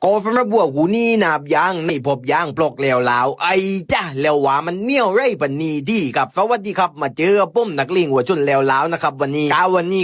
ก็สำหรับวัวกูนี่นับยางนี่พบยางปลอกแล้วลาวไอ้จ้าแล้วว่ามันเหนียวไรปันนี้ดีครับสวัสดีครับมาเจอปุ้มนักลิงวัวชนแล้วลาวนะครับวันนี้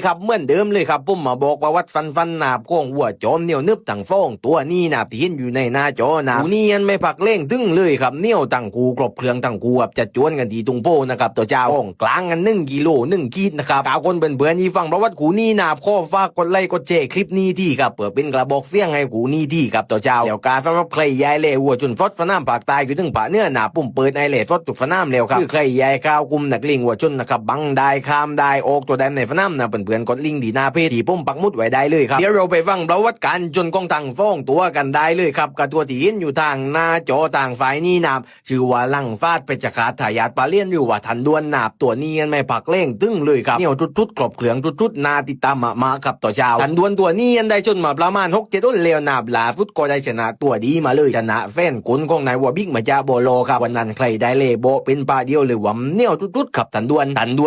ครับเหมือนเดิมเลยครับปุ้มมาบอกว่าวัดฟันนาบโค้งวัวจอมเหนียวนึบตั้งฟองตัวนี้นาบที่เห็นอยู่ในหน้าจอนะกูนี่ยันไม่พักเล่งตึงเลยครับเหนียวตั้งกูกรบเครื่องตั้งกูแบบจะจวนกันทีตุงโป้นะครับตัวเจ้าโค้งกลางกัน1 กิโล1 ขีดนะครับกาวคนเบื่อๆนี่ฟังเพราะวัดกูนี่นาบข้อฟ้ากดไลค์กดแชร์คลิปนี้ที่ครับเปิดเป็นกระบอกเสียงให้กูนี่ที่ครับตัวเจ้าเดี๋ยวการสำหรับใครยายเล่วัวจนฟดฟน้ำปากตายอยู่ถึงป่าเนื้อหนาปุ่มเปิดไอเล่ฟดตุกฟน้ำเร็วครับคือใครยายข้าวกุมนักลิงวัวจนนะครับบังได้ข้ามได้ออกตัวแดนในฟน้ำนะเพื่อนๆกดลิงดีหน้าเพจที่ปุ่มปักมุดไว้ได้เลยครับเดี๋ยวเราไปฟังประวัติการจนกองทางฟ้องตัวกันได้เลยครับกับตัวที่เห็นอยู่ทางหน้าจอทางฝ่ายนี้นาบชื่อว่าลังฟาดไปจะขาดทายาทปลาเลี้ยนอยู่ว่าทันดวนนาบตัวนี้ไม่ผักเล่งตึ้งเลยครับเหนียวทุดๆกรอบเกลืองทุดๆนาติดตามมาครับต่อเช้าทันดวนตัวนี้ยันได้จนมาประมาณ6-7 ต้นเลี้ยวนาบลาฟุตก็ได้ชนะตัวดีมาเลยชนะแฟนกุนของนายวัวบิ๊กมาจาโบโลครับวันนั้นใครได้เลโบเป็นปลาเดียวเลยว่าเหนียวทุดๆขับทันดว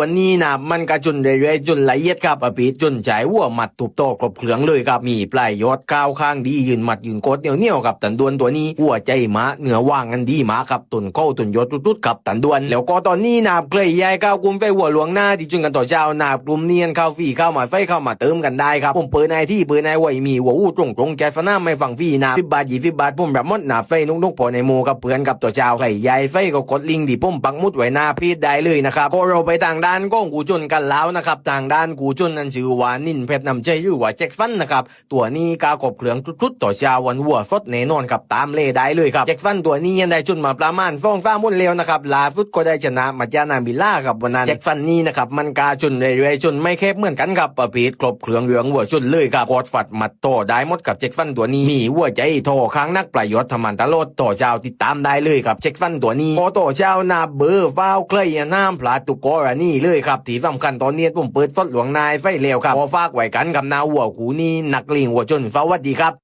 นนี่นามันกระจุนเรื่อยๆจนละเอียดครับอภิจนใจวัวหมัดตุบโตกรอบเกลืองเลยครับมีปลายยอดก้าวข้างดียืนหมัดยืนกดเหนียวครับทันดวนตัวนี้วัวใจม้าเหนือว่างกันดีม้าครับตุนเข้าตุนยอดทุดๆขับทันดวนแล้วก็ตอนนี้นาใครยายก้าวกุมไฟวัวหลวงหน้าที่จุนกันต่อเช้านา กลุ่มเนียนเข้าฟรีเข้ามาไฟเข้ามาเติมกันได้ครับผมเปิดในที่เปิดในไว้มีหัวอู้ตรงแก๊สฟ้าน้ำไม่ฟังฟรีนะ10 บาท20 บาทผมแบบมดหนาไฟนุกพอในโมกับเพื่อนกับตัวเจ้าไข่ใหญ่ไฟก็กดลิงที่ผมปักมุดไว้หน้าเพจได้เลยนะครับก็เราไปทางด้านก้องกูจนกันแล้วนะครับทางด้านกูจนนั้นชื่อว่านินเพชรนำใจหรือว่าแจ็คฟันนะครับตัวนี้กากบเครื่องทุดๆต่อเช้าวันวัวสดแน่นอนครับตามเล่ได้เลยครับแจ็คฟันตัวนี้ยังได้จนมาประมาณฟ้องฟ้ามุ่นเร็วนะครับลาฟุตก็ได้ชนะมาจานาบิล่าครับวันนั้นแจ็คฟันนี้นะครับมันกาจนเรื่อยๆจนไม่แคบเหมือนกันครับประเภทครบเครื่องเหลืองวัวชนเลยครับกอดฝัดมัดโตได้หมดกับแจ็คฟันตัวนี้มีวัวใจโทค้างนักประโยชน์ธรรมันตลอดต่อเช้าติดตามได้เลยครับแจ็คฟันตัวนี้พอต่อเช้านาเบอร์ฟ้าวใครน้ำพลาดตุกกอนี่เลยครับที่สำคัญตอนนี้ผมเปิดฟดหลวงนายไฟเร็วครับพอฝากไว้กันกับนาวัวกูนี่นักลิงวัวชนสวัสดีครับ